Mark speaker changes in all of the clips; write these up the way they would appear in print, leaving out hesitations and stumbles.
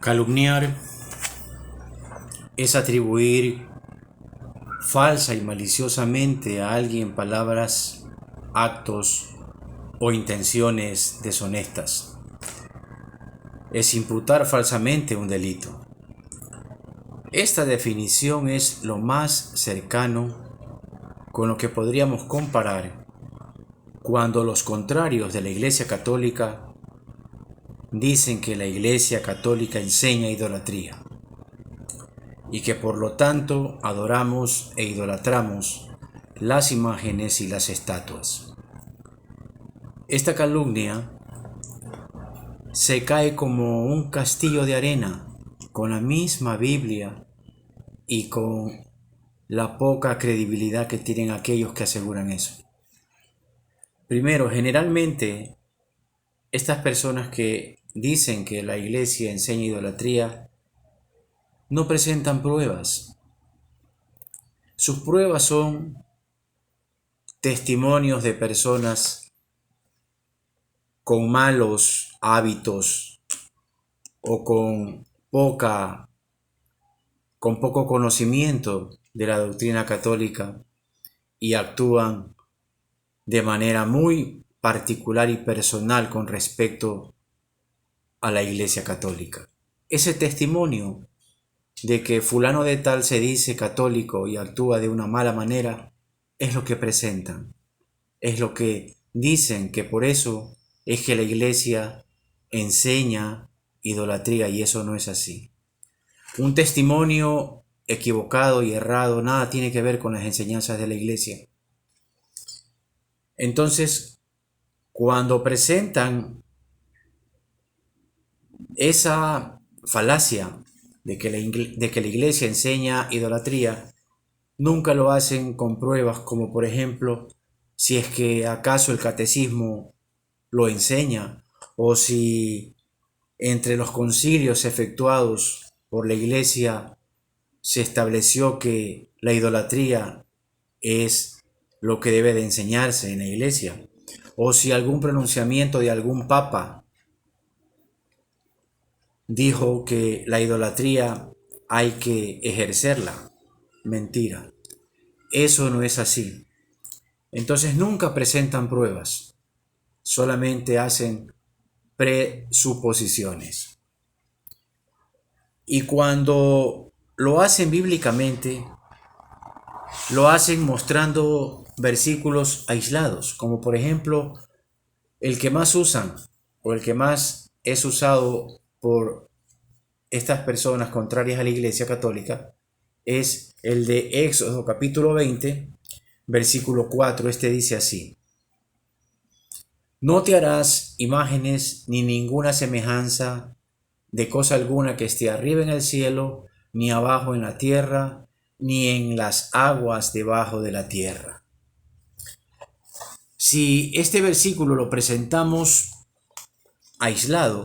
Speaker 1: Calumniar es atribuir falsa y maliciosamente a alguien palabras, actos o intenciones deshonestas. Es imputar falsamente un delito. Esta definición es lo más cercano con lo que podríamos comparar cuando los contrarios de la Iglesia Católica dicen que la Iglesia Católica enseña idolatría y que por lo tanto adoramos e idolatramos las imágenes y las estatuas. Esta calumnia se cae como un castillo de arena con la misma Biblia y con la poca credibilidad que tienen aquellos que aseguran eso. Primero, generalmente estas personas que dicen que la Iglesia enseña idolatría no presentan pruebas. Sus pruebas son testimonios de personas con malos hábitos o con poco conocimiento de la doctrina católica y actúan de manera muy particular y personal con respecto a la Iglesia Católica. Ese testimonio de que fulano de tal se dice católico y actúa de una mala manera es lo que presentan, es lo que dicen, que por eso es que la Iglesia enseña idolatría, y eso no es así. Un testimonio equivocado y errado nada tiene que ver con las enseñanzas de la Iglesia. Entonces, cuando presentan esa falacia de que la Iglesia enseña idolatría, nunca lo hacen con pruebas, como por ejemplo, si es que acaso el catecismo lo enseña, o si entre los concilios efectuados por la Iglesia se estableció que la idolatría es lo que debe de enseñarse en la Iglesia, o si algún pronunciamiento de algún papa dijo que la idolatría hay que ejercerla. Mentira. Eso no es así. Entonces nunca presentan pruebas, solamente hacen presuposiciones. Y cuando lo hacen bíblicamente, lo hacen mostrando versículos aislados, como por ejemplo el que más usan o el que más es usado por estas personas contrarias a la Iglesia Católica, es el de Éxodo capítulo 20, versículo 4. Este dice así: no te harás imágenes ni ninguna semejanza de cosa alguna que esté arriba en el cielo, ni abajo en la tierra, ni en las aguas debajo de la tierra. Si este versículo lo presentamos aislado,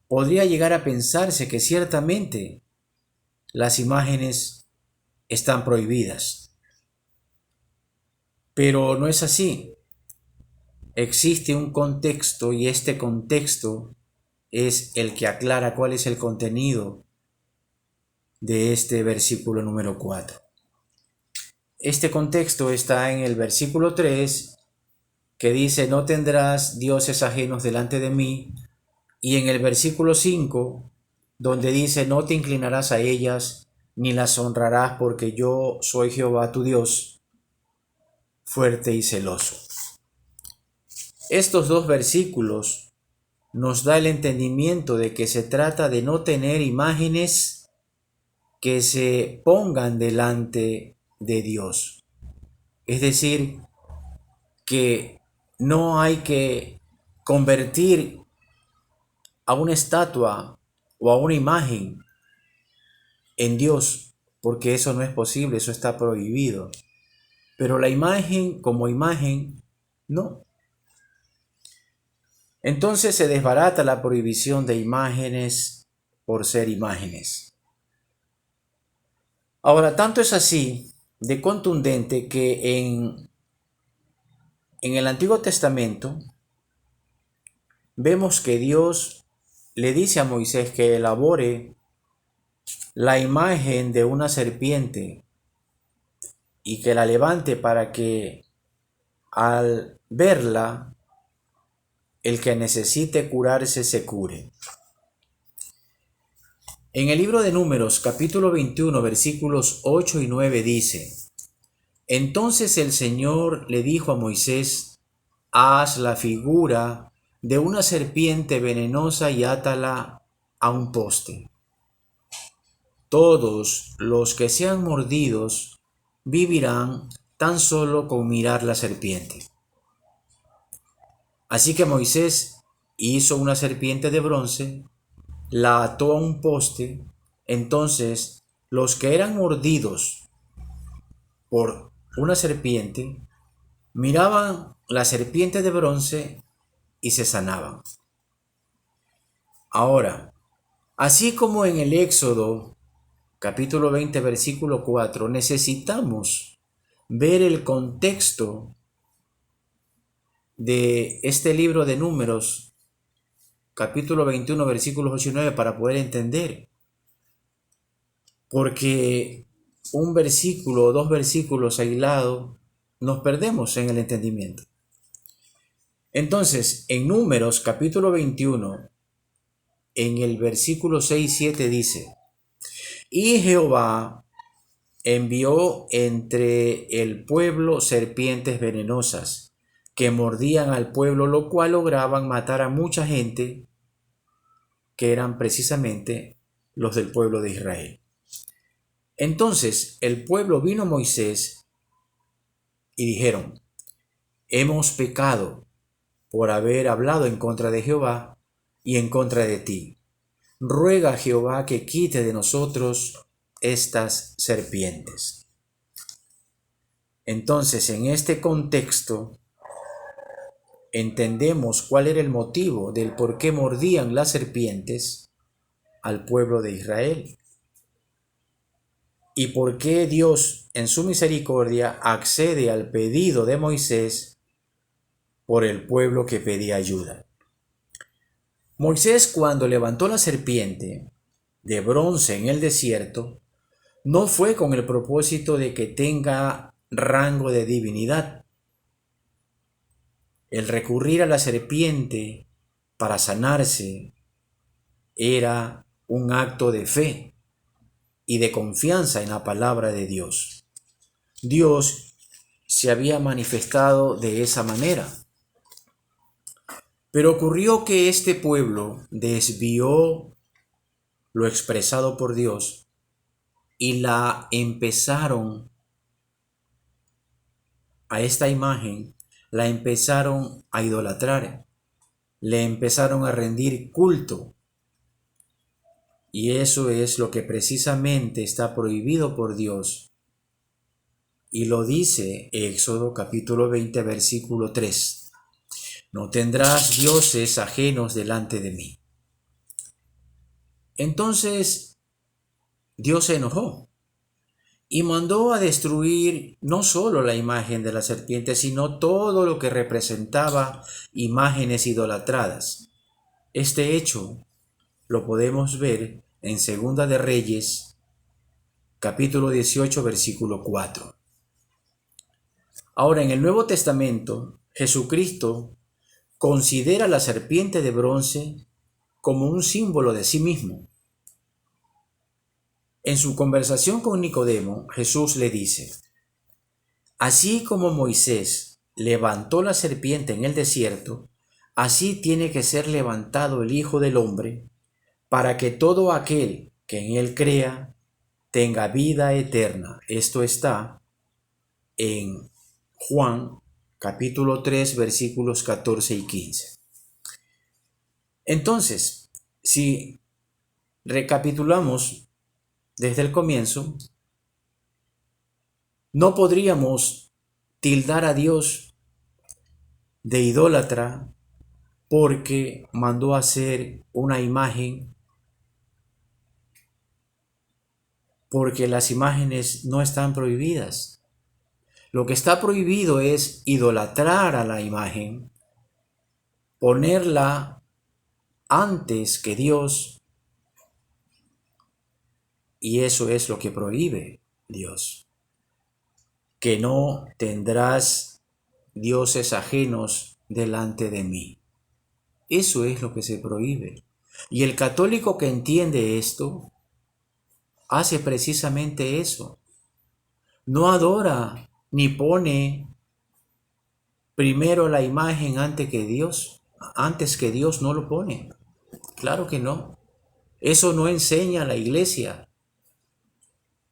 Speaker 1: podría llegar a pensarse que ciertamente las imágenes están prohibidas. Pero no es así. Existe un contexto, y este contexto es el que aclara cuál es el contenido de este versículo número 4. Este contexto está en el versículo 3, que dice: no tendrás dioses ajenos delante de mí, y en el versículo 5, donde dice: no te inclinarás a ellas, ni las honrarás, porque yo soy Jehová tu Dios, fuerte y celoso. Estos dos versículos nos da el entendimiento de que se trata de no tener imágenes que se pongan delante de Dios. Es decir, que no hay que convertir a una estatua o a una imagen en Dios, porque eso no es posible, eso está prohibido. Pero la imagen como imagen, no. Entonces se desbarata la prohibición de imágenes por ser imágenes. Ahora, tanto es así de contundente que en el Antiguo Testamento vemos que Dios le dice a Moisés que elabore la imagen de una serpiente y que la levante para que al verla el que necesite curarse se cure. En el libro de Números, capítulo 21, versículos 8 y 9 dice: Entonces el Señor le dijo a Moisés: haz la figura de una serpiente venenosa y átala a un poste. Todos los que sean mordidos vivirán tan solo con mirar la serpiente. Así que Moisés hizo una serpiente de bronce, la ató a un poste. Entonces los que eran mordidos por una serpiente miraban la serpiente de bronce y se sanaban. Ahora, así como en el Éxodo capítulo 20 versículo 4, necesitamos ver el contexto de este libro de Números, capítulo 21 versículos 8 y 9, para poder entender. Porque un versículo o dos versículos aislados nos perdemos en el entendimiento. Entonces, en Números capítulo 21, en el versículo 6 y 7 dice: y Jehová envió entre el pueblo serpientes venenosas que mordían al pueblo, lo cual lograban matar a mucha gente, que eran precisamente los del pueblo de Israel. Entonces el pueblo vino a Moisés y dijeron: hemos pecado por haber hablado en contra de Jehová y en contra de ti. Ruega a Jehová que quite de nosotros estas serpientes. Entonces, en este contexto, entendemos cuál era el motivo del por qué mordían las serpientes al pueblo de Israel y por qué Dios, en su misericordia, accede al pedido de Moisés por el pueblo que pedía ayuda. Moisés, cuando levantó la serpiente de bronce en el desierto, no fue con el propósito de que tenga rango de divinidad. El recurrir a la serpiente para sanarse era un acto de fe y de confianza en la palabra de Dios. Dios se había manifestado de esa manera. Pero ocurrió que este pueblo desvió lo expresado por Dios y la empezaron a esta imagen, la empezaron a idolatrar, le empezaron a rendir culto. Y eso es lo que precisamente está prohibido por Dios. Y lo dice Éxodo capítulo 20 versículo 3. No tendrás dioses ajenos delante de mí. Entonces Dios se enojó y mandó a destruir no solo la imagen de la serpiente, sino todo lo que representaba imágenes idolatradas. Este hecho lo podemos ver en Segunda de Reyes, capítulo 18, versículo 4. Ahora, en el Nuevo Testamento, Jesucristo considera la serpiente de bronce como un símbolo de sí mismo. En su conversación con Nicodemo, Jesús le dice: así como Moisés levantó la serpiente en el desierto, así tiene que ser levantado el Hijo del Hombre, para que todo aquel que en él crea tenga vida eterna. Esto está en Juan capítulo 3 versículos 14 y 15. Entonces, si recapitulamos desde el comienzo, no podríamos tildar a Dios de idólatra porque mandó hacer una imagen, porque las imágenes no están prohibidas. Lo que está prohibido es idolatrar a la imagen, ponerla antes que Dios, y eso es lo que prohíbe Dios, que no tendrás dioses ajenos delante de mí. Eso es lo que se prohíbe. Y el católico que entiende esto hace precisamente eso. No adora ni pone primero la imagen antes que Dios. Antes que Dios no lo pone. Claro que no. Eso no enseña la iglesia.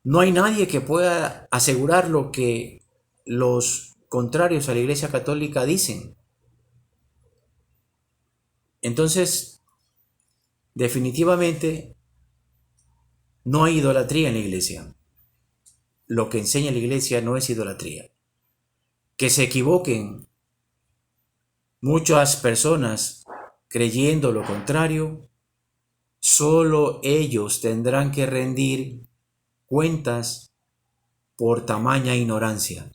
Speaker 1: No hay nadie que pueda asegurar lo que los contrarios a la iglesia católica dicen. Entonces, definitivamente, no hay idolatría en la iglesia. Lo que enseña la iglesia no es idolatría. Que se equivoquen muchas personas creyendo lo contrario, solo ellos tendrán que rendir cuentas por tamaña ignorancia.